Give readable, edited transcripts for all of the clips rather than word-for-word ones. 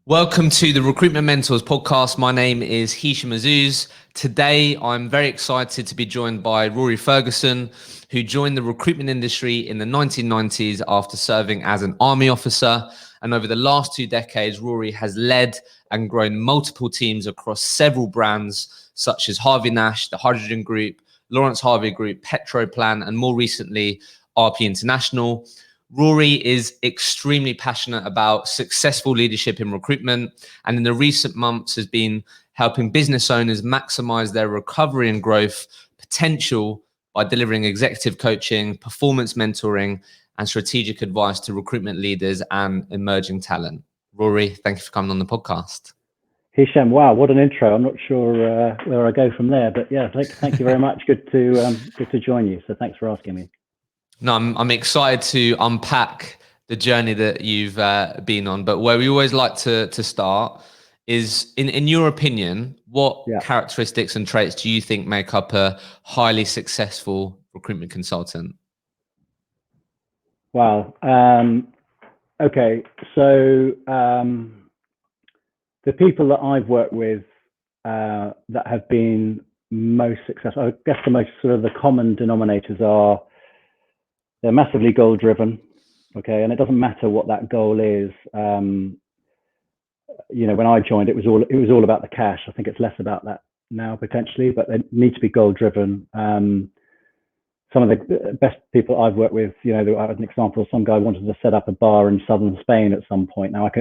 Welcome to the Recruitment Mentors podcast. My name is Hisham Azuz. Today, I'm very excited to be joined by Rory Ferguson, who joined the recruitment industry in the 1990s after serving as an army officer. And over the last 2 decades, Rory has led and grown multiple teams across several brands, such as Harvey Nash, the Hydrogen Group, Lawrence Harvey Group, Petroplan, and more recently, RP International. Rory is extremely passionate about successful leadership in recruitment, and in the recent months has been helping business owners maximize their recovery and growth potential by delivering executive coaching, performance mentoring, and strategic advice to recruitment leaders and emerging talent. Rory, thank you for coming on the podcast. Hisham, wow, what an intro. I'm not sure where I go from there, but yeah, thank you very much. Good to join you. So thanks for asking me. No, I'm excited to unpack the journey that you've been on, but where we always like to start is, in your opinion, what characteristics and traits do you think make up a highly successful recruitment consultant? Wow. Okay, so the people that I've worked with that have been most successful, I guess the most sort of the common denominators are they're massively goal driven, okay, and it doesn't matter what that goal is. You know, when I joined, it was all about the cash. I think it's less about that now potentially, but they need to be goal driven. Some of the best people I've worked with, you know, I have an example. Some guy wanted to set up a bar in southern Spain at some point. Now I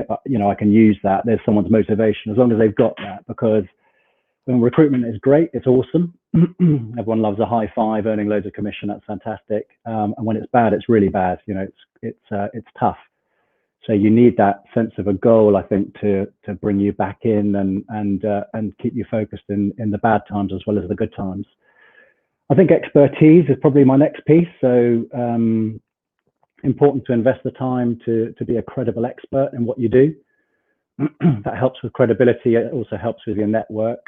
can use that. There's someone's motivation as long as they've got that, because when recruitment is great, it's awesome. Everyone loves a high five, earning loads of commission. That's fantastic. And when it's bad, it's really bad. You know, it's tough. So you need that sense of a goal, I think, to bring you back in and keep you focused in the bad times as well as the good times. I think expertise is probably my next piece. So important to invest the time to be a credible expert in what you do. That helps with credibility. It also helps with your network.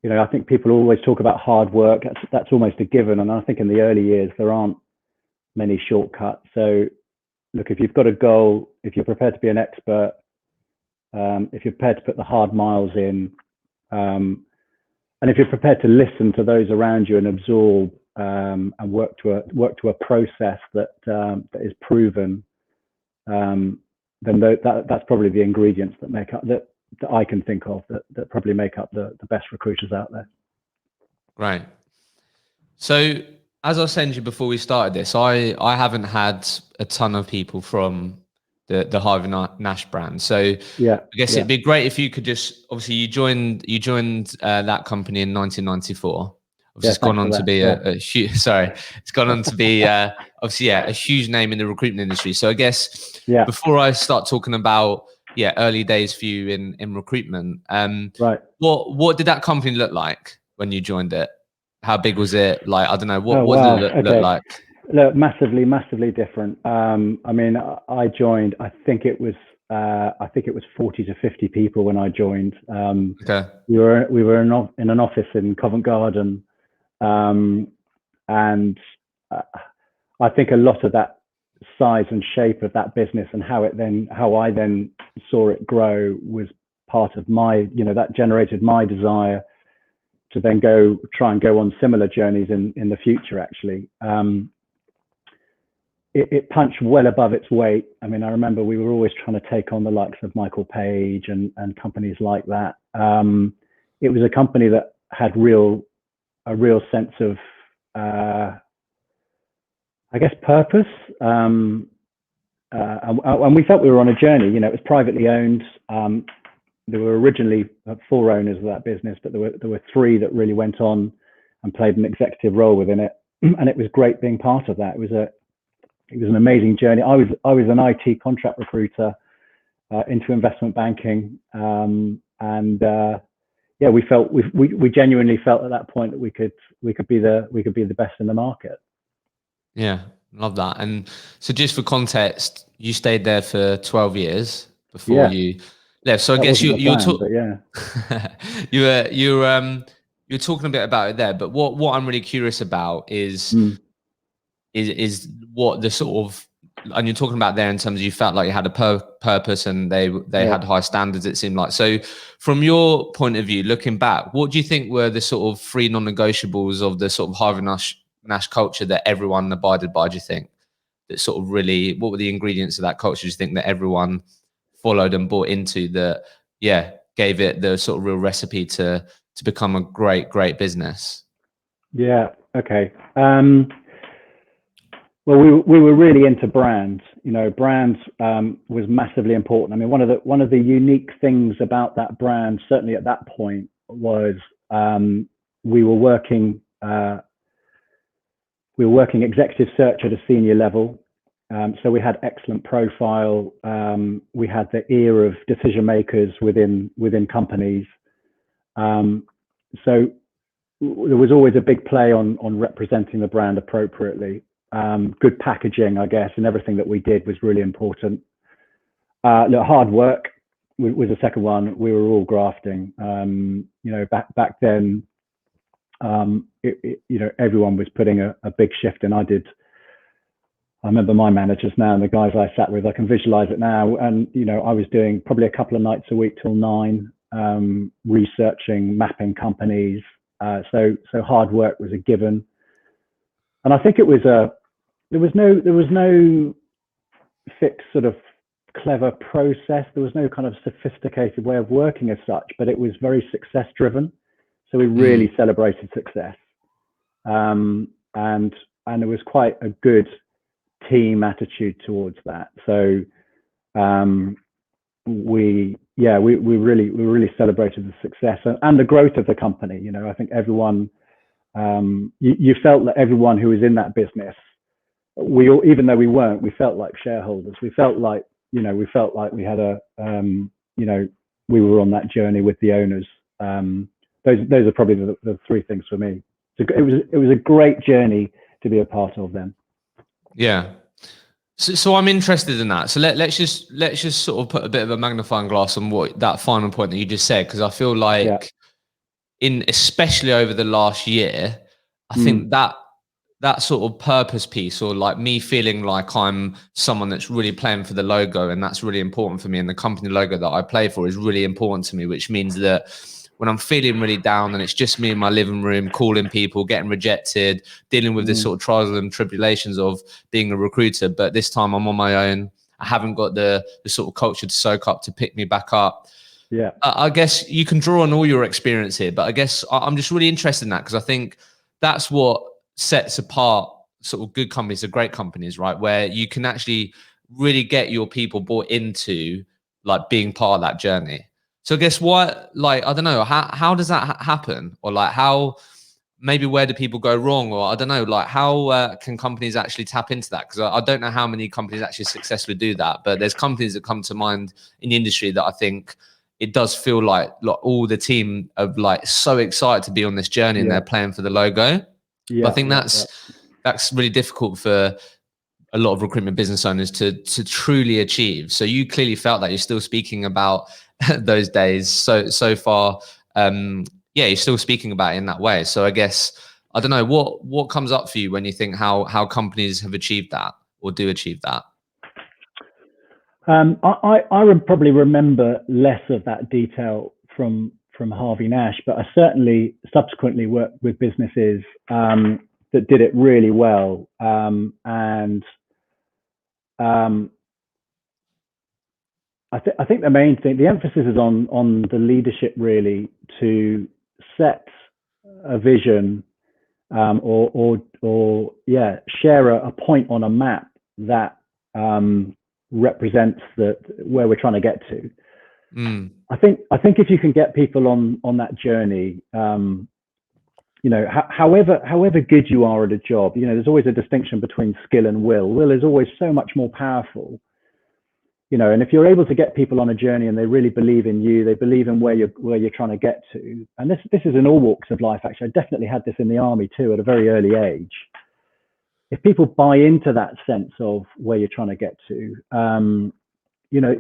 You know, I think people always talk about hard work. That's almost a given. And I think in the early years, there aren't many shortcuts. So look, if you've got a goal, if you're prepared to be an expert, if you're prepared to put the hard miles in, and if you're prepared to listen to those around you and absorb and work to a process that is proven, then that's probably the ingredients that make up that I can think of that probably make up the best recruiters out there. Right. So as I was saying to you before we started this, I haven't had a ton of people from the Harvey Nash brand. So I guess it'd be great if you could just, obviously you joined that company in 1994. It's gone on to be a huge, it's gone on to be obviously a huge name in the recruitment industry. So I guess before I start talking about early days for you in recruitment, what did that company look like when you joined it? How big was it? Like, I don't know, what did it look like? Look, massively different. I mean, I joined, I think it was 40 to 50 people when I joined. We were in an office in Covent Garden. And I think a lot of that size and shape of that business and how I then saw it grow was part of my, you know, that generated my desire to then try and go on similar journeys in the future. Actually, it punched well above its weight. I mean, I remember we were always trying to take on the likes of Michael Page and companies like that. It was a company that had a real sense of, I guess, purpose. And we felt we were on a journey. You know, it was privately owned. There were originally 4 owners of that business, but there were 3 that really went on and played an executive role within it. And it was great being part of that. It was an amazing journey. I was an IT contract recruiter into investment banking, we genuinely felt at that point that we could be the best in the market. Yeah, love that. And so, just for context, you stayed there for 12 years before you left. So I guess you were talking a bit about it there. But what I'm really curious about is what the sort of and you're talking about there in terms of you felt like you had a purpose and they had high standards, it seemed like. So from your point of view, looking back, what do you think were the sort of three non-negotiables of the sort of Harvey Nash culture that everyone abided by, do you think? That sort of really, what were the ingredients of that culture, do you think, that everyone followed and bought into, that, yeah, gave it the sort of real recipe to become a great business? Yeah, okay. Well, we were really into brands. You know, brands was massively important. I mean, one of the unique things about that brand, certainly at that point, was we were working executive search at a senior level. So we had excellent profile. We had the ear of decision makers within companies. So there was always a big play on representing the brand appropriately. Good packaging, I guess, and everything that we did was really important. Look, hard work was the second one. We were all grafting. You know, back then, you know, everyone was putting a big shift in. I remember my managers now and the guys I sat with, I can visualize it now. And, you know, I was doing probably a couple of nights a week till 9, researching, mapping companies. So hard work was a given. And I think it was there was no fixed sort of clever process. There was no kind of sophisticated way of working as such, but it was very success driven. So we really celebrated success. And there was quite a good team attitude towards that. So we really celebrated the success and the growth of the company. You know, I think everyone, you felt that everyone who was in that business, even though we weren't, we felt like shareholders. We felt like, you know, we had you know, we were on that journey with the owners. Those are probably the three things for me. It was a great journey to be a part of then. Yeah. So I'm interested in that. So let's just sort of put a bit of a magnifying glass on what that final point that you just said, because I feel like especially over the last year, I think that sort of purpose piece, or like me feeling like I'm someone that's really playing for the logo, and that's really important for me, and the company logo that I play for is really important to me, which means that when I'm feeling really down and it's just me in my living room, calling people, getting rejected, dealing with this sort of trials and tribulations of being a recruiter, but this time I'm on my own. I haven't got the sort of culture to soak up to pick me back up. Yeah. I guess you can draw on all your experience here, but I guess I'm just really interested in that, because I think that's what sets apart sort of good companies or great companies, right? Where you can actually really get your people bought into like being part of that journey. So I guess what, like, I don't know, how does that happen? Or like maybe where do people go wrong? Or I don't know, like how can companies actually tap into that? Because I don't know how many companies actually successfully do that, but there's companies that come to mind in the industry that I think it does feel like all the team are like so excited to be on this journey and they're playing for the logo. Yeah, but I think that's really difficult for a lot of recruitment business owners to truly achieve. So you clearly felt that. You're still speaking about those days so far. You're still speaking about it in that way. So I guess, I don't know, what comes up for you when you think how companies have achieved that or do achieve that? I would probably remember less of that detail from Harvey Nash, but I certainly subsequently worked with businesses that did it really well. I think the main thing, the emphasis is on the leadership, really, to set a vision or share a point on a map that represents where we're trying to get to. I think if you can get people on that journey, you know, however good you are at a job, you know, there's always a distinction between skill and will. Will is always so much more powerful, you know, and if you're able to get people on a journey and they really believe in you, they believe in where you're trying to get to. And this is in all walks of life, actually. I definitely had this in the army too, at a very early age. If people buy into that sense of where you're trying to get to, you know,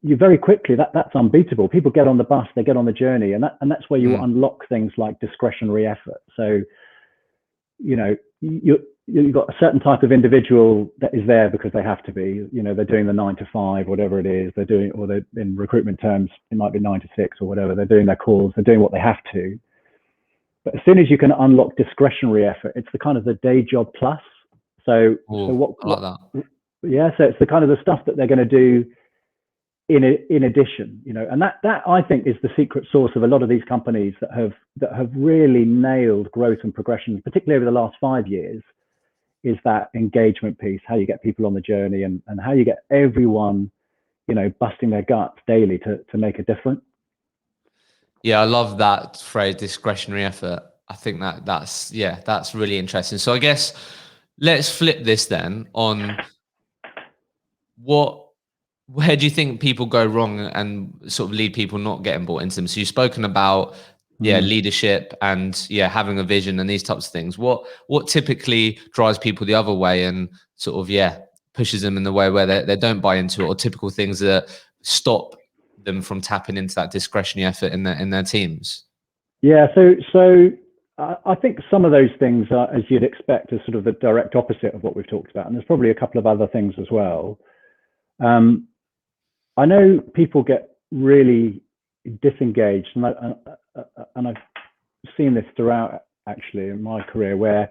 you very quickly, that's unbeatable. People get on the bus, they get on the journey, and that's where you unlock things like discretionary effort. So, you know, you've got a certain type of individual that is there because they have to be. They're doing the 9 to 5, whatever it is they're doing, or they're, in recruitment terms, it might be 9 to 6 or whatever. They're doing their calls, they're doing what they have to. But as soon as you can unlock discretionary effort, it's the kind of the day job plus. So I like that. Yeah, so it's the kind of the stuff that they're going to do in addition, and that I think is the secret sauce of a lot of these companies that have really nailed growth and progression, particularly over the last 5 years, is that engagement piece, how you get people on the journey and how you get everyone, busting their guts daily to make a difference. Yeah, I love that phrase, discretionary effort. I think that's really interesting. So I guess let's flip this then on where do you think people go wrong and sort of lead people not getting bought into them? So you've spoken about leadership and having a vision and these types of things. What typically drives people the other way and sort of pushes them in the way where they don't buy into it, or typical things that stop them from tapping into that discretionary effort in their teams? Yeah, so I think some of those things are, as you'd expect, are sort of the direct opposite of what we've talked about, and there's probably a couple of other things as well. I know people get really disengaged, and I've seen this throughout actually in my career, where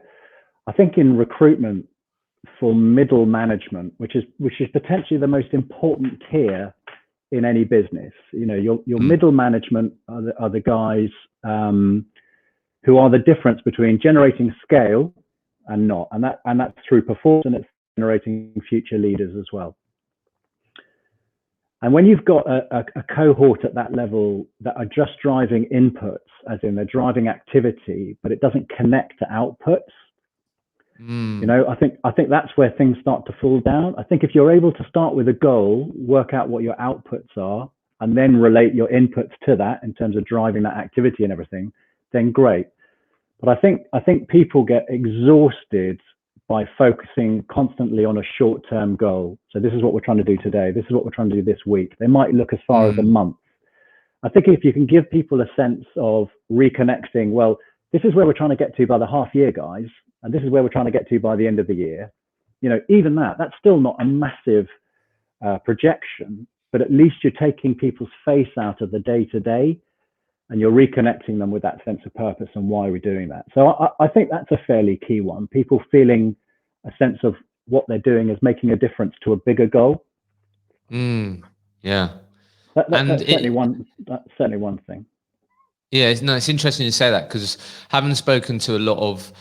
I think in recruitment for middle management, which is potentially the most important tier in any business, your middle management are the guys who are the difference between generating scale and not, and that's through performance, and it's generating future leaders as well. And when you've got a cohort at that level that are just driving inputs, as in they're driving activity, but it doesn't connect to outputs, I think that's where things start to fall down. I think if you're able to start with a goal, work out what your outputs are, and then relate your inputs to that in terms of driving that activity and everything, then great. But I think people get exhausted by focusing constantly on a short-term goal. So this is what we're trying to do today. This is what we're trying to do this week. They might look as far as a month. I think if you can give people a sense of reconnecting, well, this is where we're trying to get to by the half year, guys, and this is where we're trying to get to by the end of the year. Even that's still not a massive projection, but at least you're taking people's face out of the day-to-day, and you're reconnecting them with that sense of purpose and why we're doing that. So I think that's a fairly key one. People feeling a sense of what they're doing is making a difference to a bigger goal. Yeah. That's certainly one thing. Yeah, it's interesting you say that, because having spoken to a lot of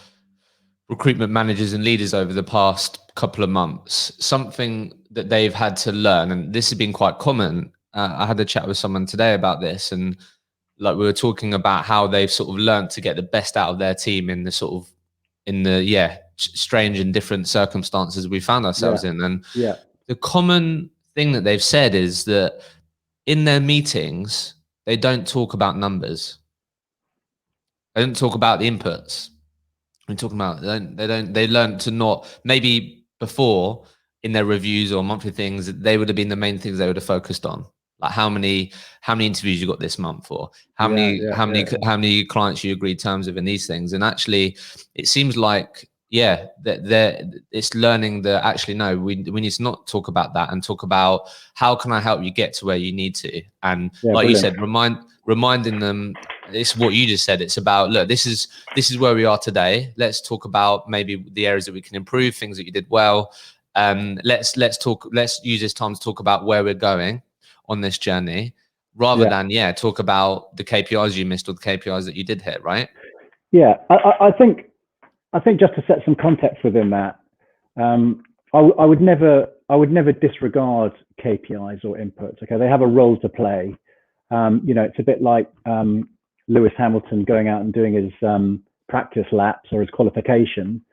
recruitment managers and leaders over the past couple of months, something that they've had to learn, and this has been quite common. I had a chat with someone today about this, and like we were talking about how they've sort of learned to get the best out of their team in the strange and different circumstances we found ourselves in. And the common thing that they've said is that in their meetings, they don't talk about numbers. They don't talk about the inputs. We're talking about they learn to not, maybe before in their reviews or monthly things, they would have been the main things they would have focused on. Like how many interviews you got this month, or how many clients you agreed terms with, in these things. And actually, it seems like that it's learning that actually no, we need to not talk about that and talk about how can I help you get to where you need to. And like you said, reminding them, it's what you just said. It's about, look, this is where we are today. Let's talk about maybe the areas that we can improve, things that you did well. Let's use this time to talk about where we're going on this journey, rather than talk about the KPIs you missed or the KPIs that you did hit, right? Yeah, I think just to set some context within that, I would never disregard KPIs or inputs. Okay, they have a role to play. It's a bit like Lewis Hamilton going out and doing his practice laps or his qualification,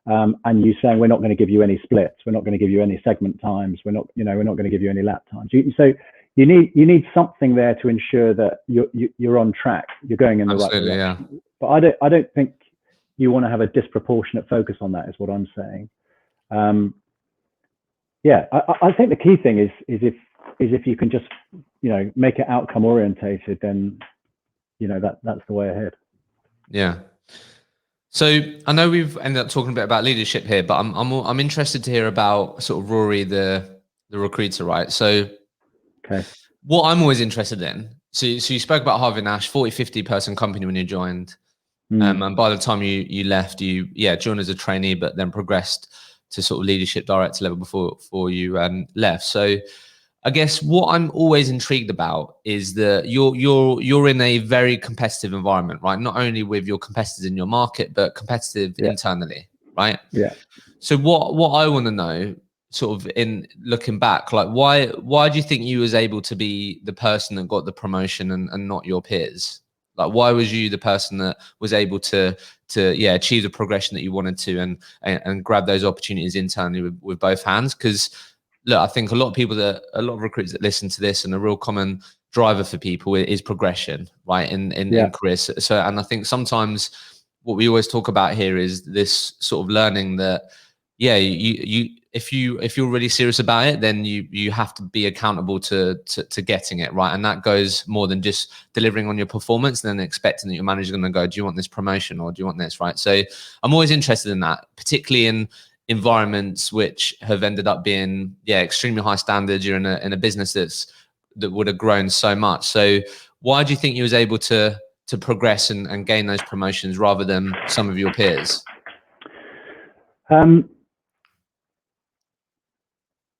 and you saying, we're not going to give you any splits, we're not going to give you any segment times, we're not going to give you any lap times. So you need something there to ensure that you're on track, you're going in the right direction. Yeah. But I don't think you want to have a disproportionate focus on that, is what I'm saying. I think the key thing is if you can just make it outcome orientated, then that's the way ahead. Yeah. So I know we've ended up talking a bit about leadership here, but I'm interested to hear about sort of Rory, the recruiter, right? So Okay. what I'm always interested in, so you spoke about Harvey Nash, 40, 50 person company when you joined. And by the time you left, you joined as a trainee, but then progressed to sort of leadership director level before you left. So I guess what I'm always intrigued about is that you're in a very competitive environment, right? Not only with your competitors in your market, but competitive internally, right? Yeah. So what I want to know, sort of in looking back, like why do you think you was able to be the person that got the promotion and not your peers? Like why was you the person that was able to achieve the progression that you wanted to and grab those opportunities internally with both hands? Because look, I think a lot of recruiters that listen to this, and a real common driver for people is progression, right? In careers. So, and I think sometimes what we always talk about here is this sort of learning that, if you're really serious about it, then you have to be accountable to getting it right, and that goes more than just delivering on your performance and then expecting that your manager's going to go, do you want this promotion or do you want this, right? So I'm always interested in that, particularly in environments which have ended up being extremely high standards. You're in a business that would have grown so much. So why do you think you was able to progress and gain those promotions rather than some of your peers?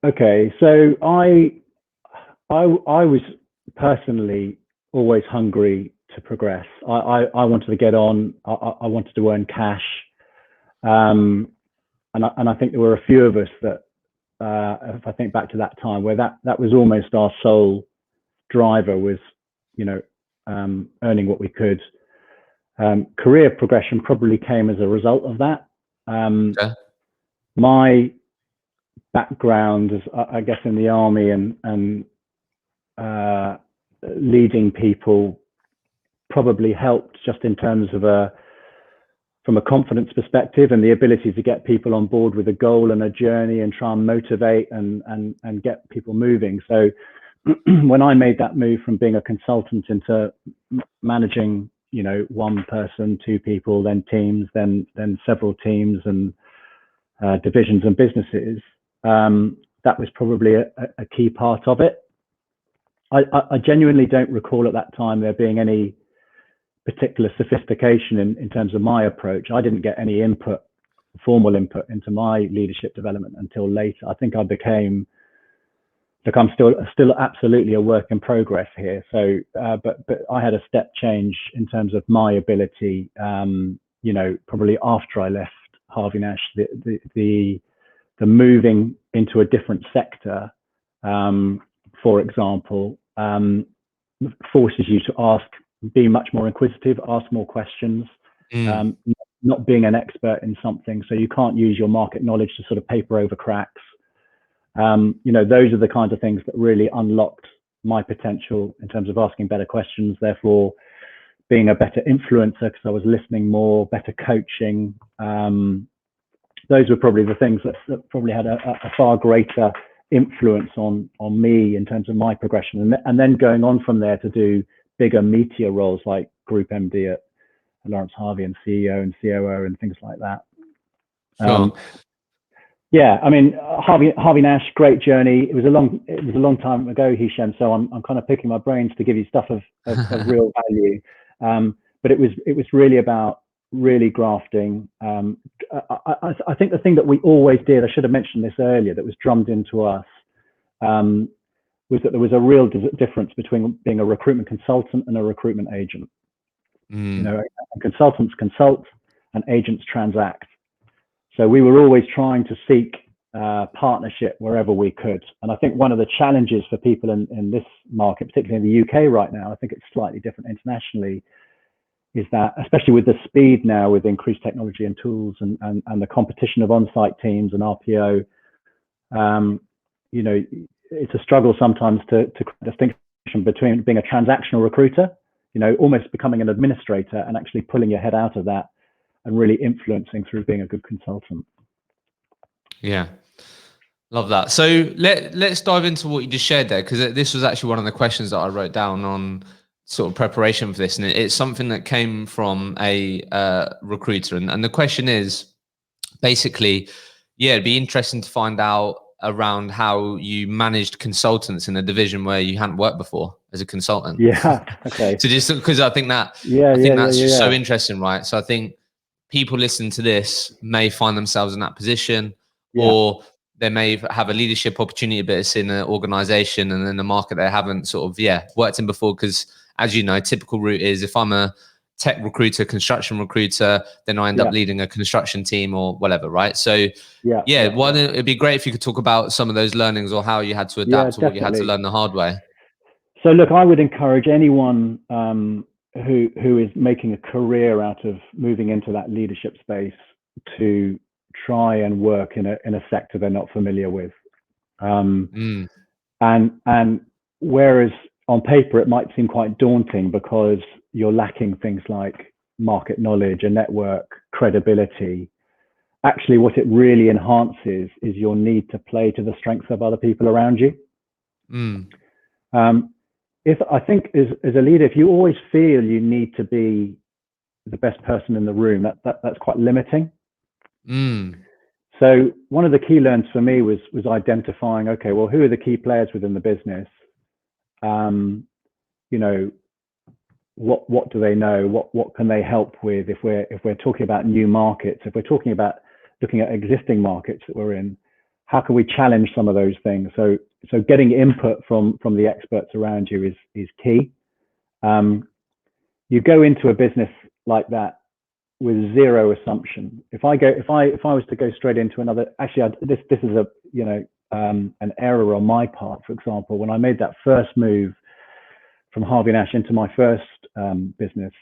Okay, so I was personally always hungry to progress. I wanted to get on. I wanted to earn cash, and I think there were a few of us that, if I think back to that time, where that was almost our sole driver, was earning what we could. Career progression probably came as a result of that. Okay. My background is, I guess, in the army and leading people probably helped, just in terms of from a confidence perspective and the ability to get people on board with a goal and a journey and try and motivate and get people moving. So when I made that move from being a consultant into managing, one person, two people, then teams, then several teams and divisions and businesses, that was probably a key part of it. I genuinely don't recall at that time there being any particular sophistication in terms of my approach. I didn't get any formal input into my leadership development until later. I think I became, look, I'm still absolutely a work in progress here. So, but I had a step change in terms of my ability, probably after I left Harvey Nash. The moving into a different sector, for example, forces you to be much more inquisitive, ask more questions, not being an expert in something. So you can't use your market knowledge to sort of paper over cracks. Those are the kinds of things that really unlocked my potential in terms of asking better questions, therefore being a better influencer because I was listening more, better coaching. Those were probably the things that probably had a far greater influence on me in terms of my progression. And then going on from there to do bigger, meatier roles like Group MD at Lawrence Harvey and CEO and COO and things like that. Sure. I mean, Harvey Nash, great journey. It was a long time ago, Hisham. So I'm kind of picking my brains to give you stuff of real value. But it was really about really grafting. I think the thing that we always did, I should have mentioned this earlier, that was drummed into us, was that there was a real difference between being a recruitment consultant and a recruitment agent. Consultants consult and agents transact. So we were always trying to seek partnership wherever we could. And I think one of the challenges for people in this market, particularly in the UK right now, I think it's slightly different internationally, is that, especially with the speed now with increased technology and tools and the competition of on-site teams and RPO, it's a struggle sometimes to distinction between being a transactional recruiter, almost becoming an administrator, and actually pulling your head out of that and really influencing through being a good consultant. Yeah, love that. So let's dive into what you just shared there, because this was actually one of the questions that I wrote down on sort of preparation for this, and it's something that came from a recruiter, and the question is basically, yeah, it'd be interesting to find out around how you managed consultants in a division where you hadn't worked before as a consultant. Yeah. Okay. So just because I think that's just so interesting, right? So I think people listening to this may find themselves in that position, or they may have a leadership opportunity, but it's in an organization and in a market they haven't sort of worked in before. Because as you know, typical route is, if I'm a tech recruiter, construction recruiter, then I end up leading a construction team or whatever, right? So it'd be great if you could talk about some of those learnings, or how you had to adapt to what you had to learn the hard way. So look, I would encourage anyone who is making a career out of moving into that leadership space to try and work in a sector they're not familiar with. And whereas on paper it might seem quite daunting because you're lacking things like market knowledge, a network, credibility, actually what it really enhances is your need to play to the strengths of other people around you. If I think as a leader, if you always feel you need to be the best person in the room, that's quite limiting. So one of the key learns for me was identifying, okay, well, who are the key players within the business? You know, what do they know? What can they help with? If we're talking about new markets, if we're talking about looking at existing markets that we're in, how can we challenge some of those things? So getting input from the experts around you is key. You go into a business like that with zero assumption. If I was to go straight into another, actually, this is a an error on my part. For example, when I made that first move from Harvey Nash into my first business,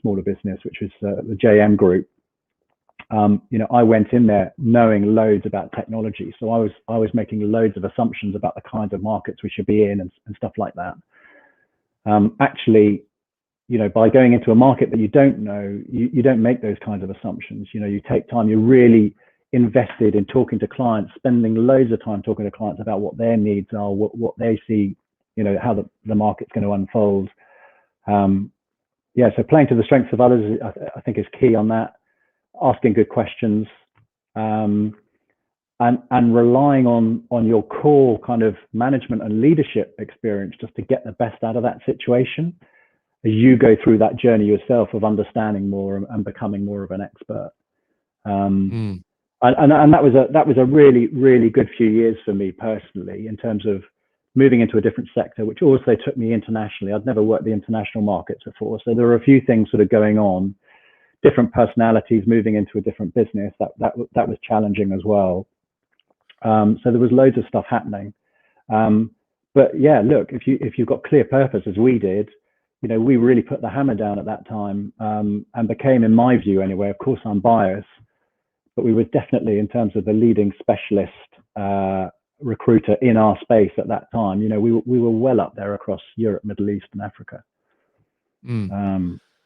smaller business, which was the JM Group. I went in there knowing loads about technology, so I was making loads of assumptions about the kinds of markets we should be in and stuff like that. Actually, by going into a market that you don't know, you don't make those kinds of assumptions. You take time. You're really invested in talking to clients, spending loads of time talking to clients about what their needs are, what they see, how the market's going to unfold. So playing to the strengths of others, I think, is key on that. Asking good questions, and relying on your core kind of management and leadership experience just to get the best out of that situation as you go through that journey yourself of understanding more and becoming more of an expert. And that was a really, really good few years for me personally, in terms of moving into a different sector, which also took me internationally. I'd never worked the international markets before, so there were a few things sort of going on. Different personalities moving into a different business, that was challenging as well. So there was loads of stuff happening. But yeah, look, if you've got clear purpose, as we did, we really put the hammer down at that time, and became, in my view anyway, of course I'm biased, but we were definitely, in terms of the leading specialist recruiter in our space at that time, we were well up there across Europe, Middle East and Africa.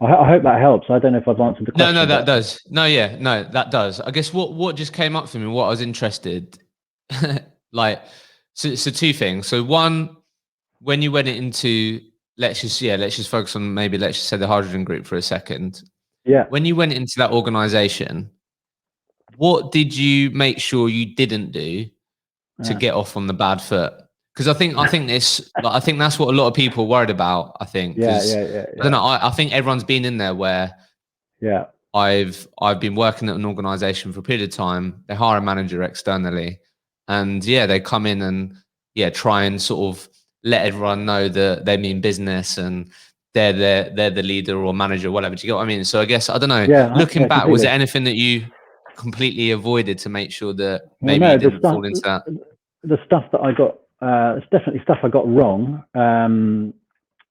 I hope that helps. I don't know if I've answered the question. No, that does. No, that does. I guess what just came up for me, what I was interested, so two things. So one, when you went into, let's just focus on, let's just say the hydrogen group for a second. Yeah. When you went into that organization, what did you make sure you didn't do to get off on the bad foot? Because I think that's what a lot of people are worried about. I think. I don't know. I think everyone's been in there where. Yeah. I've been working at an organization for a period of time. They hire a manager externally, and they come in and try and sort of let everyone know that they mean business and they're the leader or manager or whatever. Do you get what I mean? So I guess, I don't know. Looking back, completely. Was there anything that you completely avoided to make sure that maybe you didn't fall into that? The stuff that I got. It's definitely stuff I got wrong, and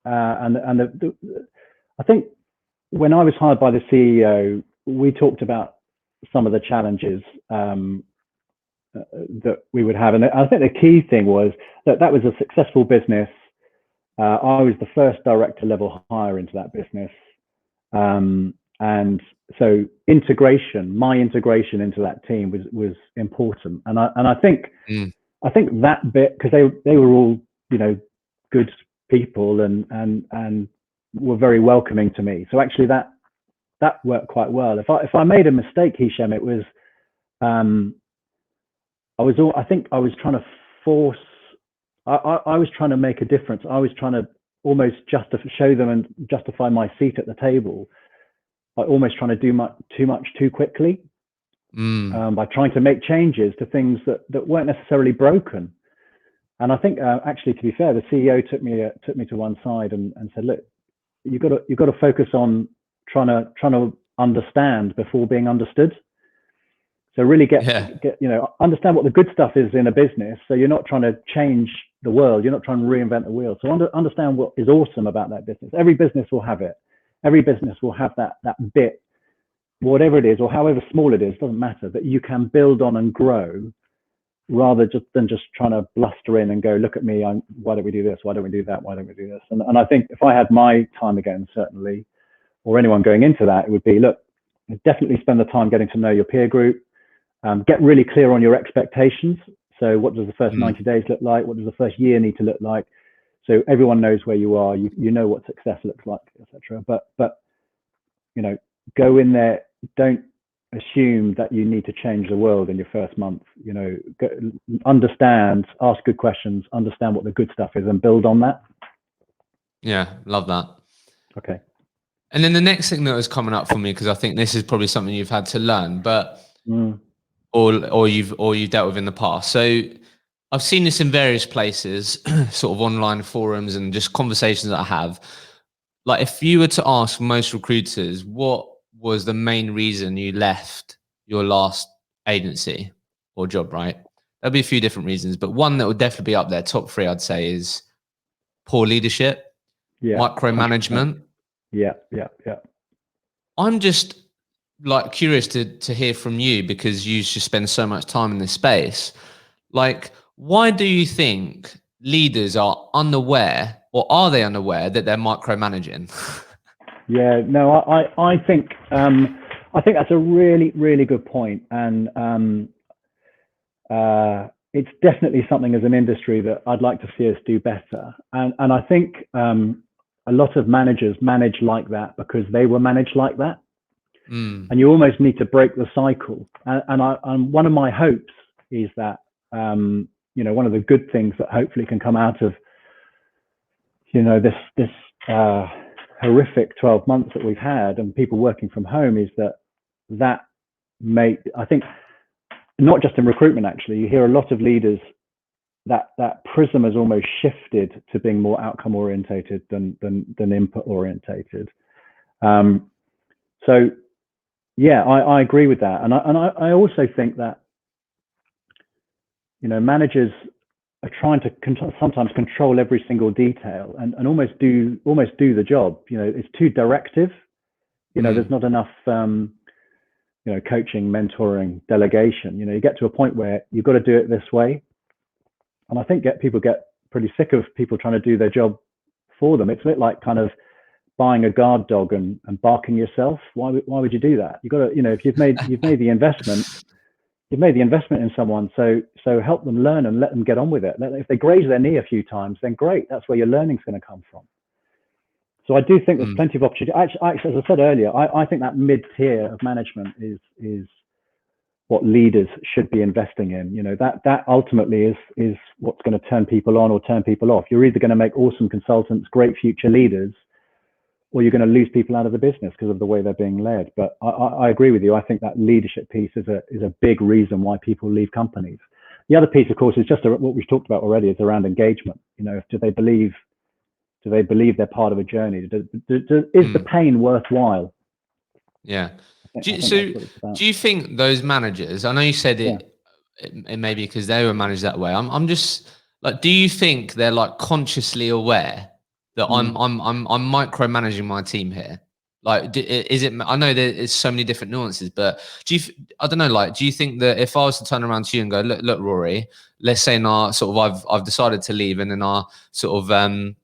I think when I was hired by the CEO, we talked about some of the challenges that we would have, and I think the key thing was that was a successful business. I was the first director level hire into that business, and so my integration into that team was important, and I think. I think that bit, because they were all, good people and were very welcoming to me. So actually that worked quite well. If I made a mistake, Hisham, it was I think I was trying to force. I was trying to make a difference. I was trying to almost show them and justify my seat at the table by almost trying to do too much too quickly, by trying to make changes to things that weren't necessarily broken. And I think actually, to be fair, the CEO took me to one side and said, look, you've got to focus on trying to understand before being understood. So really understand what the good stuff is in a business. So you're not trying to change the world. You're not trying to reinvent the wheel. So understand what is awesome about that business. Every business will have it. Every business will have that bit, whatever it is, or however small it is, doesn't matter, that you can build on and grow, rather than just trying to bluster in and go, look at me, why don't we do this? Why don't we do that? Why don't we do this? And I think if I had my time again, certainly, or anyone going into that, it would be, look, definitely spend the time getting to know your peer group, get really clear on your expectations. So what does the first 90 days look like? What does the first year need to look like? So everyone knows where you are, you know what success looks like, etc. But go in there, don't assume that you need to change the world in your first month. Understand, ask good questions, understand what the good stuff is, and build on that. Yeah, love that. Okay. And then the next thing that was coming up for me, because I think this is probably something you've had to learn, but or you've dealt with in the past. So I've seen this in various places, sort of online forums and just conversations that I have. Like, if you were to ask most recruiters, what was the main reason you left your last agency or job, right? There'll be a few different reasons, but one that would definitely be up there, top three, I'd say, is poor leadership, micromanagement. 100%. Yeah. I'm just like curious to hear from you, because you just spend so much time in this space. Like, why do you think leaders are unaware, or are they unaware that they're micromanaging? Yeah, no, I think that's a really, really good point. And it's definitely something as an industry that I'd like to see us do better. And I think a lot of managers manage like that because they were managed like that. And you almost need to break the cycle. And one of my hopes is that, one of the good things that hopefully can come out of, this horrific 12 months that we've had and people working from home is that I think, not just in recruitment, actually, you hear a lot of leaders that prism has almost shifted to being more outcome orientated than input orientated. So yeah, I agree with that. And I also think that, managers are trying to sometimes control every single detail and almost do the job. It's too directive. There's not enough, coaching, mentoring, delegation. You get to a point where you've got to do it this way. And I think people get pretty sick of people trying to do their job for them. It's a bit like kind of buying a guard dog and barking yourself. Why would you do that? You've got to, if you've made the investment, in someone, so help them learn and let them get on with it. If they graze their knee a few times, then great. That's where your learning's going to come from. So I do think there's plenty of opportunity. Actually, as I said earlier, I think that mid-tier of management is what leaders should be investing in. That ultimately is what's going to turn people on or turn people off. You're either going to make awesome consultants, great future leaders, or you're going to lose people out of the business because of the way they're being led. But I agree with you. I think that leadership piece is a big reason why people leave companies. The other piece, of course, is just what we've talked about already, is around engagement. Do they believe they're part of a journey? Is the pain worthwhile? Yeah. Do you think those managers, I know you said it may be because they were managed that way. I'm just like, do you think they're like consciously aware that I'm micromanaging my team here? Like, is it? I know there's so many different nuances, but I don't know. Like, do you think that if I was to turn around to you and go, look, Rory, let's say in our sort of I've decided to leave, and in our sort of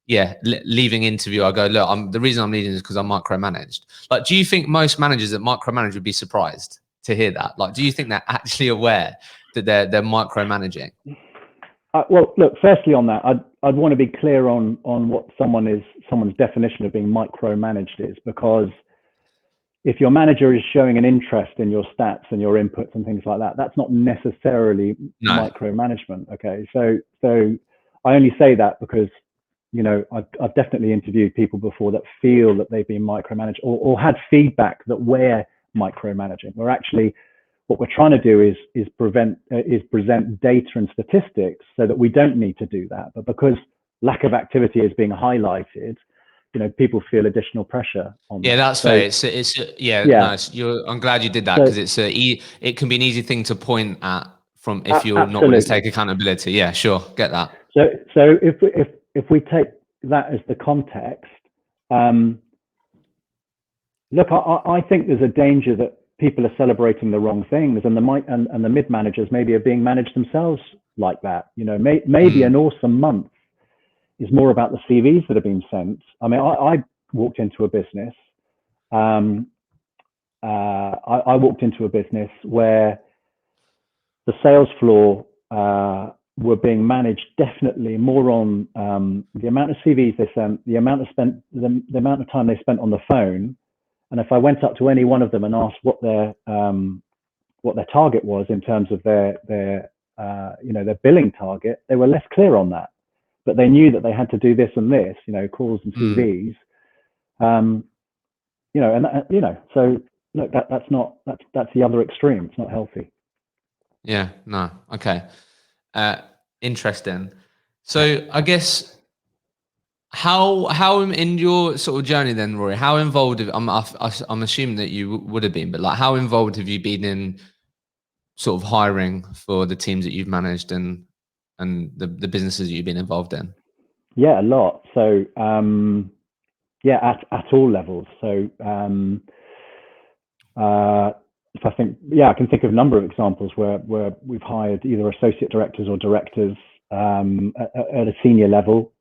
leaving interview, I go, look, the reason I'm leaving is because I'm micromanaged. Like, do you think most managers that micromanage would be surprised to hear that? Like, do you think they're actually aware that they're micromanaging? Well, look, firstly on that, I'd want to be clear on what someone's definition of being micromanaged is, because if your manager is showing an interest in your stats and your inputs and things like that, that's not necessarily micromanagement. Okay, so I only say that because, you know, I've definitely interviewed people before that feel that they've been micromanaged, or had feedback that we're micromanaging. We're actually, what we're trying to do is present data and statistics so that we don't need to do that. But because lack of activity is being highlighted, you know, people feel additional pressure on Yeah, that. that's fair. It's nice. I'm glad you did that, because it can be an easy thing to point at from if you're not willing to take accountability. Yeah, sure, get that. So if we take that as the context, look, I think there's a danger that people are celebrating the wrong things, and the mid managers maybe are being managed themselves like that. You know, maybe an awesome month is more about the CVs that have been sent. I mean, I walked into a business. I walked into a business where the sales floor were being managed definitely more on the amount of CVs they sent, the amount of time they spent on the phone. And if I went up to any one of them and asked what their target was in terms of their billing target, they were less clear on that. But they knew that they had to do this and this, you know, calls and CVs. You know, and you know, so look, that's the other extreme. It's not healthy. Yeah, no, okay, interesting. So I guess how in your sort of journey then, Rory, how involved I'm assuming that you would have been, but like how involved have you been in sort of hiring for the teams that you've managed and the businesses that you've been involved in? Yeah, a lot. So yeah, at all levels. So if I think, yeah, I can think of a number of examples where we've hired either associate directors or directors at a senior level,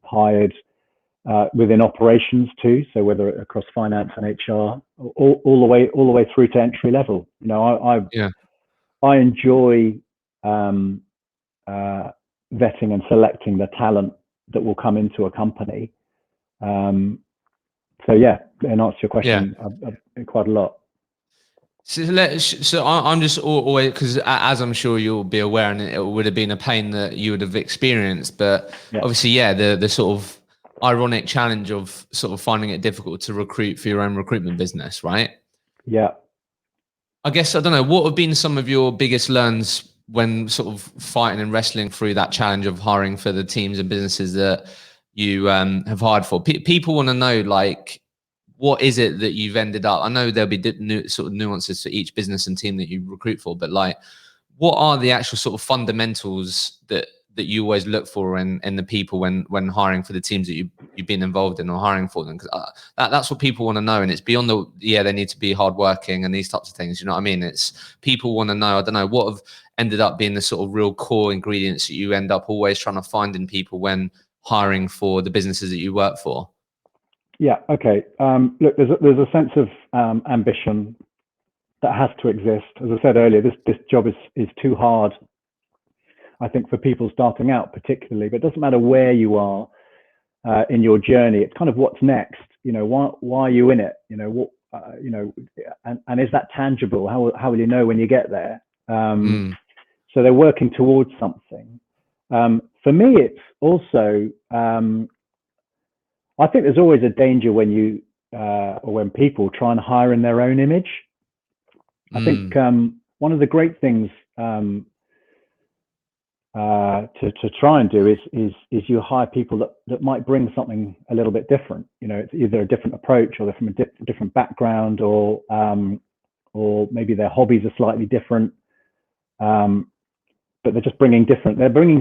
hired within operations too. So whether across finance and HR, all the way through to entry level. You know, I enjoy vetting and selecting the talent that will come into a company. So yeah, in answer to your question, I've quite a lot. So I'm just always, because as I'm sure you'll be aware, and it would have been a pain that you would have experienced, but obviously, the sort of ironic challenge of sort of finding it difficult to recruit for your own recruitment business, right? Yeah. I guess, I don't know, what have been some of your biggest learns when sort of fighting and wrestling through that challenge of hiring for the teams and businesses that you have hired for? People want to know, like, what is it that you've ended up? I know there'll be sort of nuances to each business and team that you recruit for, but like, what are the actual sort of fundamentals that you always look for in the people when hiring for the teams that you've been involved in or hiring for them? Because that's what people want to know, and it's beyond they need to be hardworking and these types of things. You know what I mean? It's people want to know. I don't know what have ended up being the sort of real core ingredients that you end up always trying to find in people when hiring for the businesses that you work for. Yeah. Okay. Look, there's a sense of ambition that has to exist. As I said earlier, this job is too hard, I think, for people starting out, particularly. But it doesn't matter where you are in your journey. It's kind of what's next. You know, why are you in it? You know, what you know, and is that tangible? How will you know when you get there? So they're working towards something. For me, it's also I think there's always a danger when you or when people try and hire in their own image. I think one of the great things to try and do is you hire people that might bring something a little bit different. You know, it's either a different approach, or they're from a different background, or maybe their hobbies are slightly different. But they're just bringing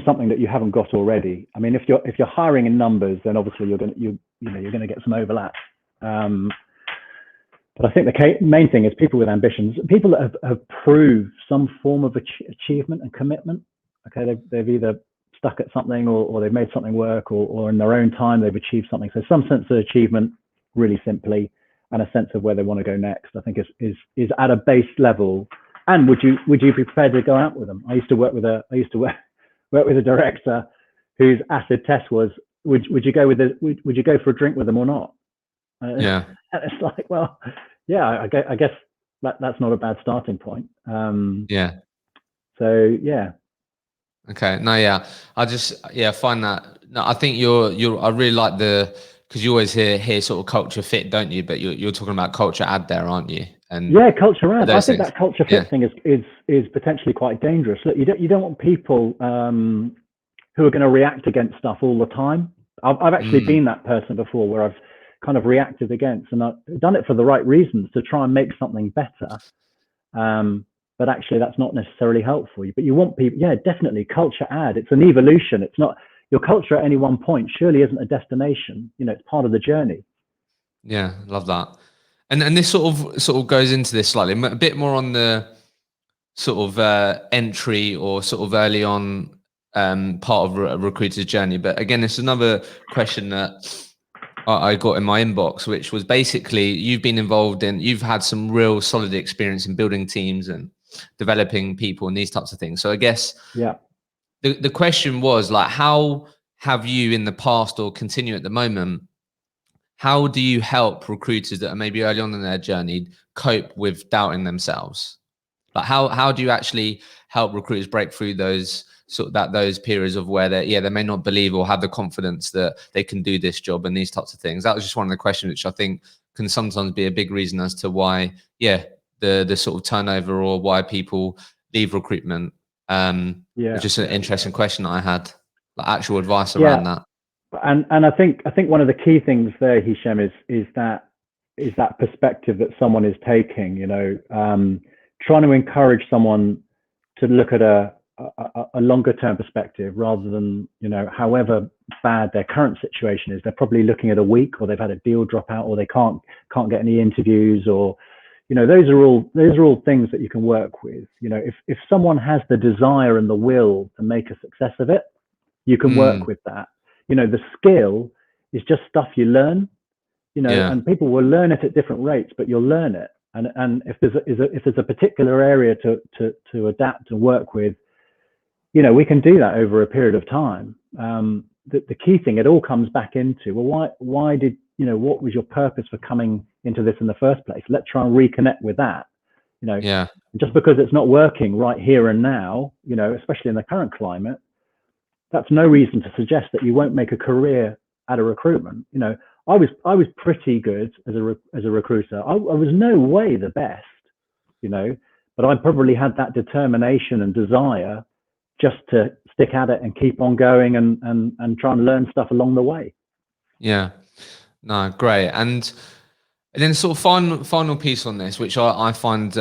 something that you haven't got already. I mean, if you're hiring in numbers, then obviously you're going to get some overlap. But I think the main thing is people with ambitions, people that have proved some form of achievement and commitment. Okay, they've either stuck at something, or they've made something work, or in their own time they've achieved something. So some sense of achievement, really simply, and a sense of where they want to go next, I think is at a base level. And would you be prepared to go out with them? I used to work with a director whose acid test was, would you go with would you go for a drink with them or not? Yeah. And it's like, well, yeah, I guess that's not a bad starting point. Yeah. So yeah. Okay. No, yeah. I just find that. No, I think I really like because you always hear sort of culture fit, don't you? But you're talking about culture add there, aren't you? And Yeah, culture add. I those think things. that culture Yeah. fit thing is potentially quite dangerous. Look, you don't want people who are going to react against stuff all the time. I've actually Mm, been that person before, where I've kind of reacted against, and I've done it for the right reasons to try and make something better. But actually, that's not necessarily helpful. But you want people, yeah, definitely culture add. It's an evolution. It's not your culture at any one point. Surely isn't a destination. It's part of the journey. yeah. Love that. And this sort of goes into this slightly a bit more on the sort of entry or sort of early on part of a recruiter's journey. But again, it's another question that I got in my inbox, which was basically you've had some real solid experience in building teams and developing people and these types of things. So I guess Yeah. the question was like, how have you in the past or continue at the moment, how do you help recruiters that are maybe early on in their journey cope with doubting themselves? Like how do you actually help recruiters break through those periods of where they may not believe or have the confidence that they can do this job and these types of things? That was just one of the questions which I think can sometimes be a big reason as to why the sort of turnover or why people leave recruitment. Yeah. It's just an interesting question that I had, like actual advice around Yeah. that. And I think one of the key things there, Hisham, is that perspective that someone is taking. Trying to encourage someone to look at a longer term perspective rather than however bad their current situation is. They're probably looking at a week, or they've had a deal drop out, or they can't get any interviews, or those are all things that you can work with. If someone has the desire and the will to make a success of it, you can work with that. The skill is just stuff you learn, Yeah. and people will learn it at different rates, but you'll learn it. And if there's a particular area to adapt and work with, we can do that over a period of time. The key thing, it all comes back into, well, why did, what was your purpose for coming into this in the first place? Let's try and reconnect with that. Yeah. Just because it's not working right here and now, especially in the current climate, that's no reason to suggest that you won't make a career out of recruitment. I was pretty good as a recruiter. I was no way the best, but I probably had that determination and desire just to stick at it and keep on going and try and learn stuff along the way. Yeah. No, great. And then sort of final piece on this, which I find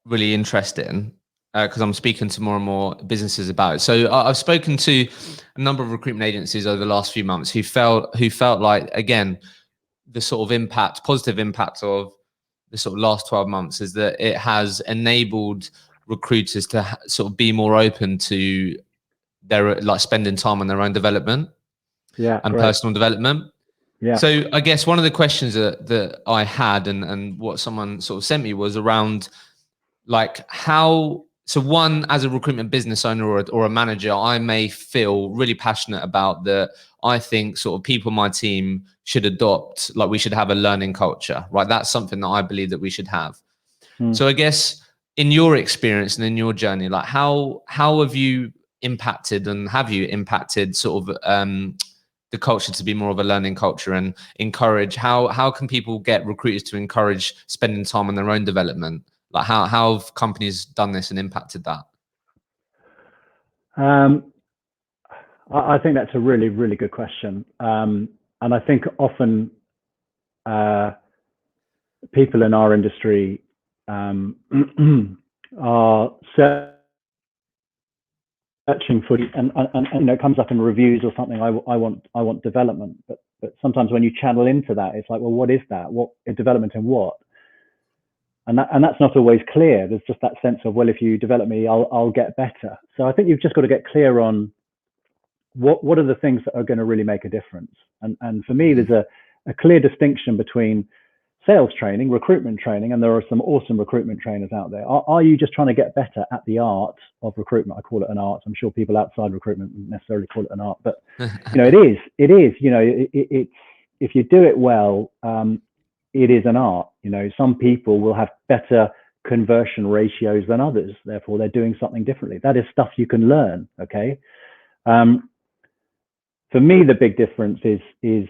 really interesting because I'm speaking to more and more businesses about it. So I've spoken to a number of recruitment agencies over the last few months who felt like, again, the sort of positive impact of the sort of last 12 months is that it has enabled recruiters to sort of be more open to their like spending time on their own development Yeah, and great. personal development. Yeah, So I guess one of the questions that I had and what someone sort of sent me was around like so one, as a recruitment business owner or a manager, I may feel really passionate about that. I think sort of people on my team should adopt, like we should have a learning culture, right? That's something that I believe that we should have. So I guess in your experience and in your journey, like how have you impacted and have you impacted sort of the culture to be more of a learning culture and encourage how can people get recruiters to encourage spending time on their own development? Like how have companies done this and impacted that? I think that's a really, really good question. And I think often people in our industry are searching for, and it comes up in reviews or something. I want development, but sometimes when you channel into that, it's like, well, what is that? What development in what? And that's not always clear. There's just that sense of, well, if you develop me, I'll get better. So I think you've just got to get clear on what are the things that are going to really make a difference. And for me, there's a clear distinction between sales training, recruitment training, and there are some awesome recruitment trainers out there. Are you just trying to get better at the art of recruitment? I call it an art. I'm sure people outside recruitment wouldn't necessarily call it an art, but it is, it's, if you do it well, it is an art. Some people will have better conversion ratios than others. Therefore, they're doing something differently. That is stuff you can learn. Okay. For me, the big difference is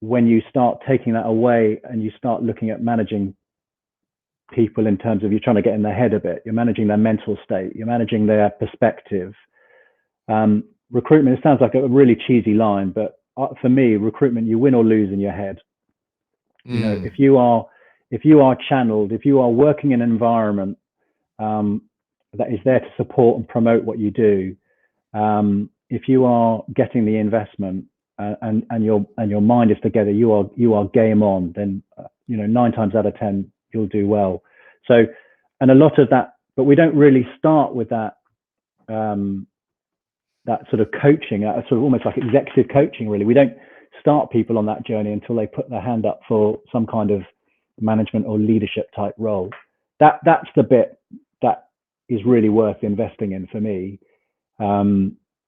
when you start taking that away and you start looking at managing people in terms of you're trying to get in their head a bit, you're managing their mental state, you're managing their perspective. Recruitment, it sounds like a really cheesy line, but for me, recruitment, you win or lose in your head. If you are channeled, if you are working in an environment that is there to support and promote what you do, if you are getting the investment, and your mind is together, you are game on, then 9 times out of 10 you'll do well. So, and a lot of that, but we don't really start with that that sort of coaching, sort of almost like executive coaching. Really, we don't start people on that journey until they put their hand up for some kind of management or leadership type role. That's the bit that is really worth investing in for me.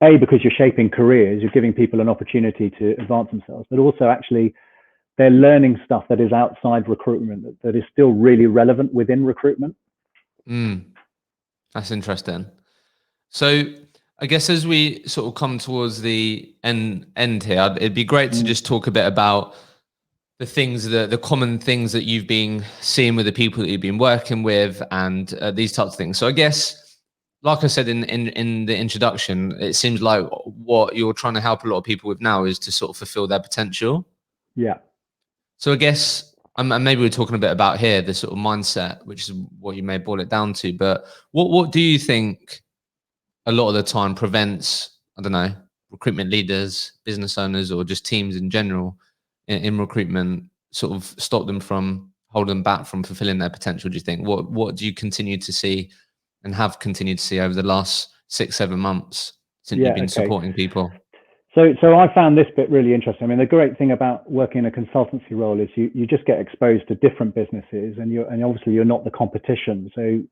Because you're shaping careers, you're giving people an opportunity to advance themselves, but also actually they're learning stuff that is outside recruitment that is still really relevant within recruitment. That's interesting. So I guess as we sort of come towards the end here, it'd be great to just talk a bit about the things, the common things that you've been seeing with the people that you've been working with, and these types of things. So I guess, like I said in the introduction, it seems like what you're trying to help a lot of people with now is to sort of fulfill their potential. Yeah. So I guess, and maybe we're talking a bit about here, the sort of mindset, which is what you may boil it down to, but what do you think a lot of the time prevents, I don't know, recruitment leaders, business owners, or just teams in general in recruitment, sort of stop them from, hold them back from fulfilling their potential, do you think? What do you continue to see and have continued to see over the last 6-7 months since you've been supporting people? So I found this bit really interesting. I mean, the great thing about working in a consultancy role is you just get exposed to different businesses, and obviously you're not the competition. So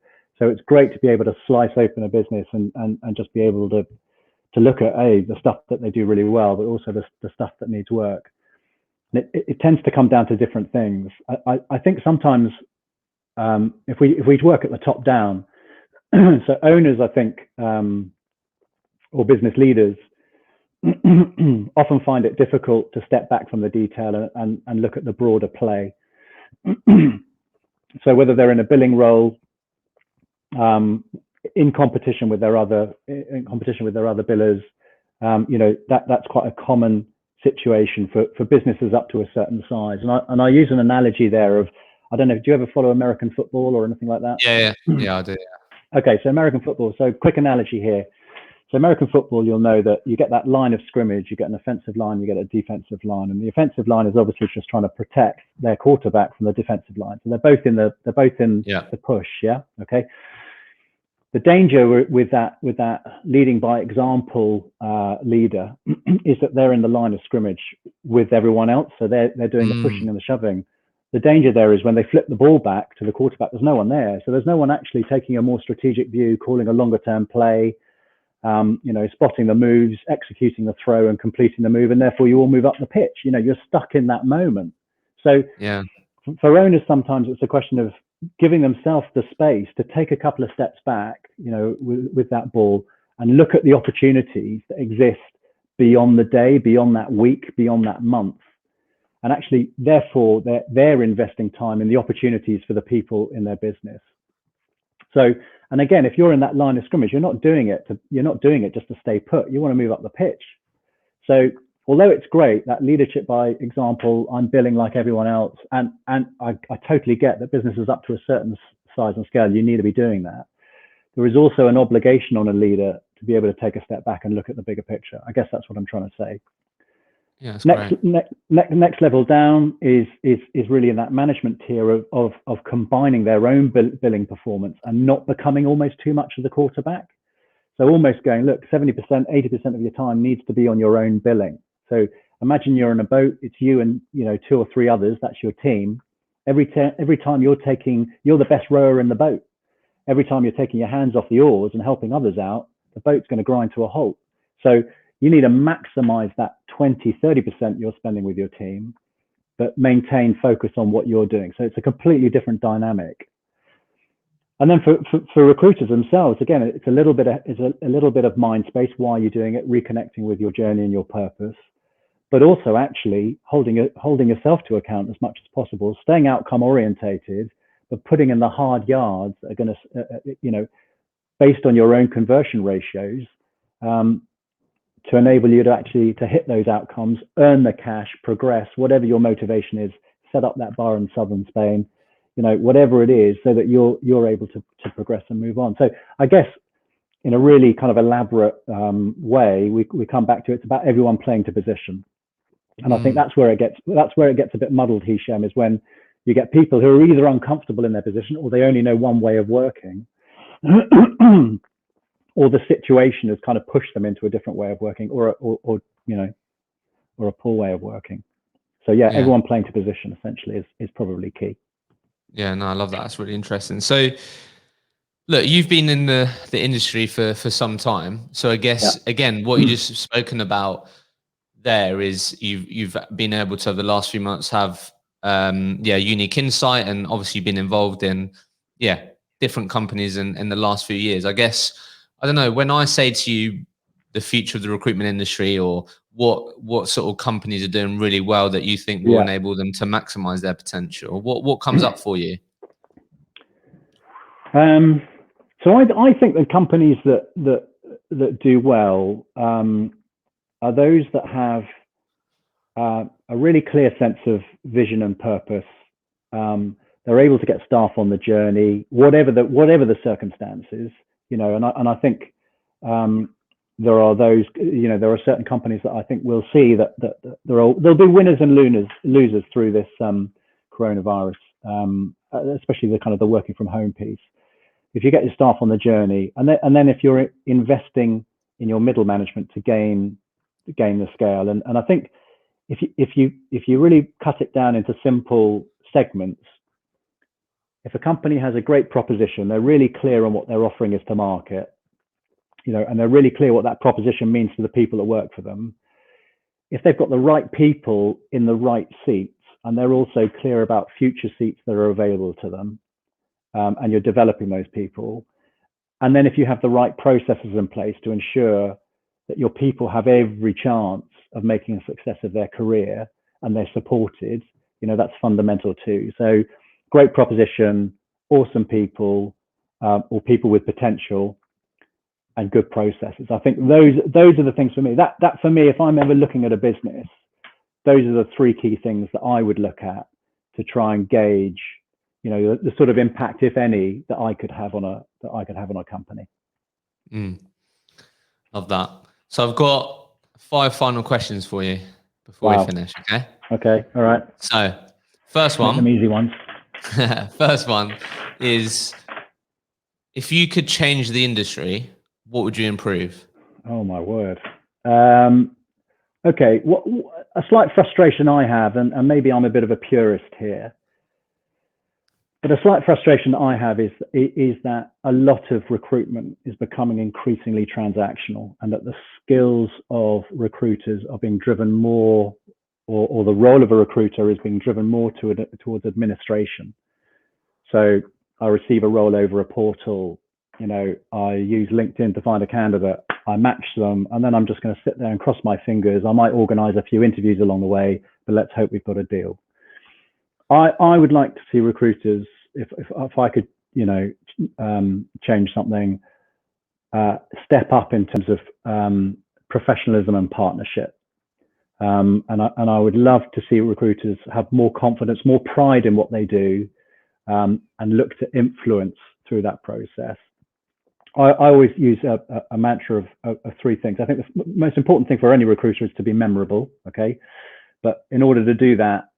it's great to be able to slice open a business and just be able to look at the stuff that they do really well, but also the stuff that needs work. And it tends to come down to different things. I think sometimes if we work at the top down, so owners, I think, or business leaders often find it difficult to step back from the detail and look at the broader play. So whether they're in a billing role, in competition with their other billers, that's quite a common situation for businesses up to a certain size. And I use an analogy there of, I don't know, do you ever follow American football or anything like that? Yeah, I do. Yeah. Okay, so American football. So quick analogy here. So American football, you'll know that you get that line of scrimmage, you get an offensive line, you get a defensive line, and the offensive line is obviously just trying to protect their quarterback from the defensive line. So they're both in the push. Yeah. Okay. The danger with that leading by example leader is that they're in the line of scrimmage with everyone else. So they're doing the pushing and the shoving. The danger there is when they flip the ball back to the quarterback, there's no one there. So there's no one actually taking a more strategic view, calling a longer term play, spotting the moves, executing the throw and completing the move. And therefore you all move up the pitch. You're stuck in that moment. So for owners, sometimes it's a question of giving themselves the space to take a couple of steps back, with that ball and look at the opportunities that exist beyond the day, beyond that week, beyond that month. And actually, therefore, they're investing time in the opportunities for the people in their business. So, and again, if you're in that line of scrimmage, you're not doing it just to stay put. You want to move up the pitch. So although it's great, that leadership by example, I'm billing like everyone else. And I totally get that businesses up to a certain size and scale, you need to be doing that. There is also an obligation on a leader to be able to take a step back and look at the bigger picture. I guess that's what I'm trying to say. Yeah, next level down is really in that management tier of combining their own billing performance and not becoming almost too much of the quarterback. So almost going, look, 70%, 80% of your time needs to be on your own billing. So imagine you're in a boat, it's you and 2 or 3 others, that's your team. Every time you're the best rower in the boat. Every time you're taking your hands off the oars and helping others out, the boat's going to grind to a halt. So you need to maximize that 20-30% you're spending with your team, but maintain focus on what you're doing. So it's a completely different dynamic. And then for recruiters themselves, again, it's a little bit of mind space. Why you're doing it, reconnecting with your journey and your purpose, but also actually holding yourself to account as much as possible, staying outcome orientated, but putting in the hard yards that are going to, based on your own conversion ratios, to enable you to hit those outcomes, earn the cash, progress, whatever your motivation is, set up that bar in southern Spain, whatever it is, so that you're able to progress and move on. So I guess in a really kind of elaborate way, we come back to it's about everyone playing to position. And I think that's where it gets a bit muddled, Hisham, is when you get people who are either uncomfortable in their position or they only know one way of working, or the situation has kind of pushed them into a different way of working, or a poor way of working. So yeah, everyone playing to position essentially is probably key. Yeah, no, I love that. That's really interesting. So look, you've been in the industry for some time. So I guess, again, what you just spoken about there is you've been able to, over the last few months, have unique insight, and obviously you've been involved in different companies in the last few years. I guess, I don't know, when I say to you the future of the recruitment industry, or what sort of companies are doing really well that you think will enable them to maximize their potential, what comes up for you? So I think the companies that do well are those that have a really clear sense of vision and purpose. They're able to get staff on the journey, whatever the circumstances, and I think there are those, there are certain companies that I think we'll see that there'll be winners and losers through this coronavirus, especially the kind of the working from home piece. If you get your staff on the journey, and then if you're investing in your middle management to gain the scale, and I think if you really cut it down into simple segments, if a company has a great proposition, they're really clear on what their offering is to market, and they're really clear what that proposition means to the people that work for them. If they've got the right people in the right seats, and they're also clear about future seats that are available to them, and you're developing those people, and then if you have the right processes in place to ensure that your people have every chance of making a success of their career and they're supported, that's fundamental too. So great proposition, awesome people, or people with potential, and good processes. I think those are the things for me. That for me, if I'm ever looking at a business, those are the three key things that I would look at to try and gauge, the sort of impact, if any, that I could have on a company. Love that. So I've got 5 final questions for you before we finish. Okay. Okay. All right. So first one, some easy ones. First one is, if you could change the industry, what would you improve? Oh my word. Okay. A slight frustration I have, and maybe I'm a bit of a purist here, but a slight frustration I have is that a lot of recruitment is becoming increasingly transactional, and that the skills of recruiters are being driven more, or the role of a recruiter is being driven more towards administration. So I receive a role over a portal, I use LinkedIn to find a candidate, I match them, and then I'm just going to sit there and cross my fingers. I might organize a few interviews along the way, but let's hope we've got a deal. I would like to see recruiters, if I could, change something, step up in terms of professionalism and partnership. And I would love to see recruiters have more confidence, more pride in what they do, and look to influence through that process. I always use a mantra of 3 things. I think the most important thing for any recruiter is to be memorable. Okay, but in order to do that,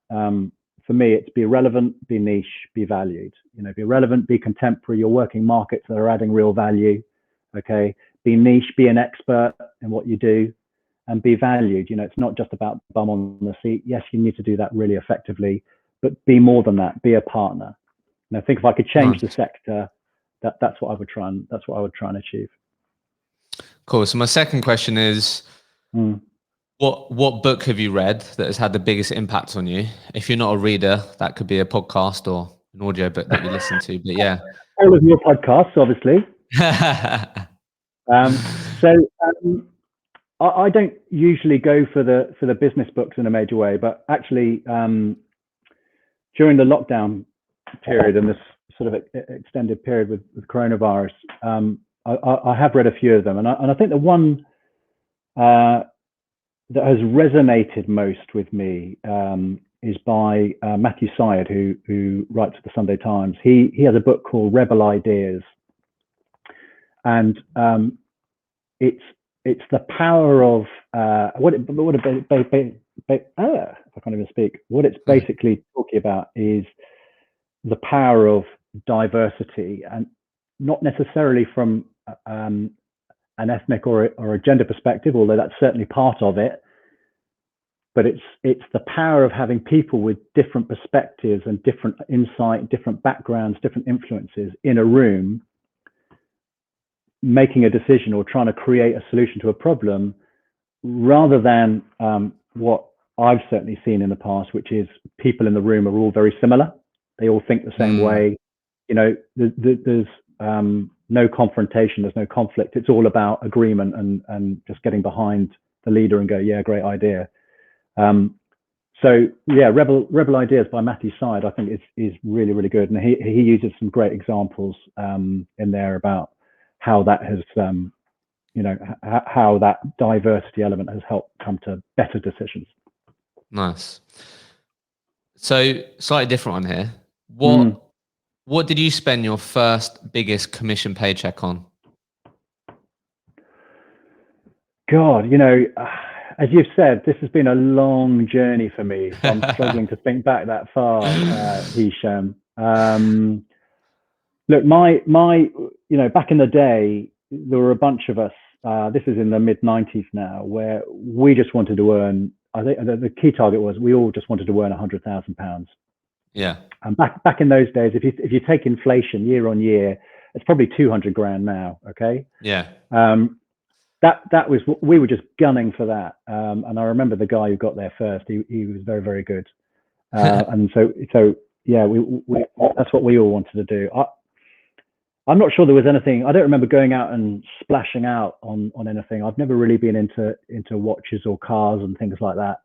for me, it's be relevant, be niche, be valued. Be relevant, be contemporary. You're working markets that are adding real value. Okay, be niche, be an expert in what you do, and be valued. It's not just about bum on the seat. Yes, you need to do that really effectively, but be more than that. Be a partner. And I think if I could change the sector, that's what I would try and achieve. Cool. So my second question is, what book have you read that has had the biggest impact on you? If you're not a reader, that could be a podcast or an audio book that you listen to. But yeah, all of your podcasts, obviously. I don't usually go for the business books in a major way, but actually during the lockdown period and this sort of extended period with coronavirus, I have read a few of them, and I think the one that has resonated most with me is by Matthew Syed, who writes for the Sunday Times. He has a book called Rebel Ideas, and it's the power of what it's basically talking about is the power of diversity, and not necessarily from an ethnic or a gender perspective, although that's certainly part of it. But it's the power of having people with different perspectives and different insight, different backgrounds, different influences in a room, making a decision or trying to create a solution to a problem, rather than what I've certainly seen in the past, which is people in the room are all very similar. They all think the same way. You know, there's no confrontation, there's no conflict. It's all about agreement and just getting behind the leader and go, yeah, great idea. So yeah, Rebel Ideas by Matthew Syed, I think is really, really good. And he uses some great examples in there about how that has, you know, how that diversity element has helped come to better decisions. Nice. So slightly different one here. What did you spend your first biggest commission paycheck on? God, you know, as you've said, this has been a long journey for me. So I'm struggling to think back that far, Hisham. Look, my, you know, back in the day, there were a bunch of us. This is in the mid '90s now, where we just wanted to earn. I think the key target was we all just wanted to earn £100,000. Yeah. And back in those days, if you take inflation year on year, it's probably 200 grand now. Okay. Yeah. That was what we were just gunning for that. And I remember the guy who got there first. He was very, very good. And so yeah, we that's what we all wanted to do. I'm not sure there was anything. I don't remember going out and splashing out on anything. I've never really been into watches or cars and things like that.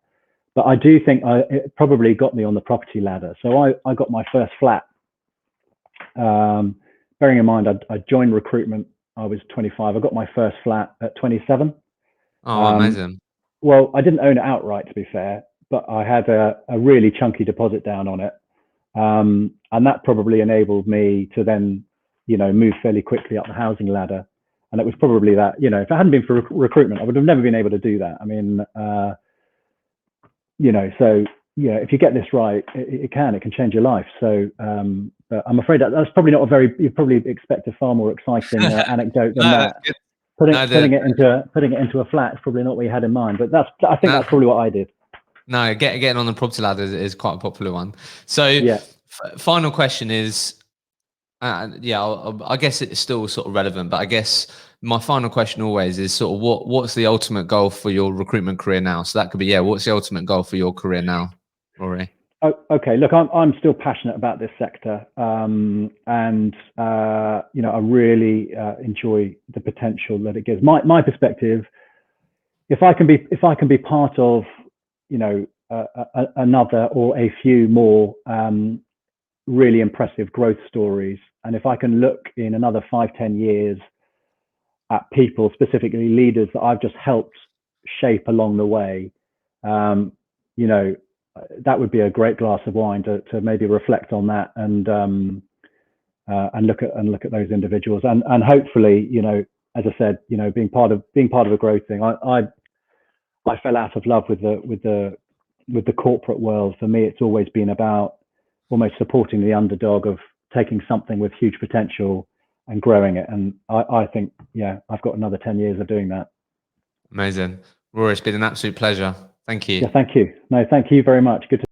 But I do think it probably got me on the property ladder. So I got my first flat. Bearing in mind, I joined Recruitment. I was 25. I got my first flat at 27. Oh, amazing. Well, I didn't own it outright, to be fair, but I had a really chunky deposit down on it. And that probably enabled me to then, you know, move fairly quickly up the housing ladder. And it was probably that, you know, if it hadn't been for Recruitment, I would have never been able to do that. I mean, you know, so yeah, if you get this right, it can change your life. So, but I'm afraid that's probably not you probably expect a far more exciting anecdote than that. Putting it into a flat is probably not what you had in mind, but I think that's probably what I did. No, getting on the property ladder is quite a popular one. So yeah. Final question is, I guess it's still sort of relevant, but I guess my final question always is sort of what's the ultimate goal for your recruitment career now? So that could be, what's the ultimate goal for your career now, Rory? Oh, okay, look, I'm still passionate about this sector, and you know, I really enjoy the potential that it gives. My perspective, if I can be part of, you know, another or a few more really impressive growth stories, and if I can look in another 5-10 years at people, specifically leaders that I've just helped shape along the way, you know, that would be a great glass of wine to maybe reflect on that and look at those individuals and hopefully, you know, as I said, you know, being part of a growth thing. I fell out of love with the corporate world. For me, it's always been about almost supporting the underdog of taking something with huge potential and growing it. And I think, yeah, I've got another 10 years of doing that. Amazing. Rory, it's been an absolute pleasure. Thank you. Yeah, thank you. No, thank you very much. Good to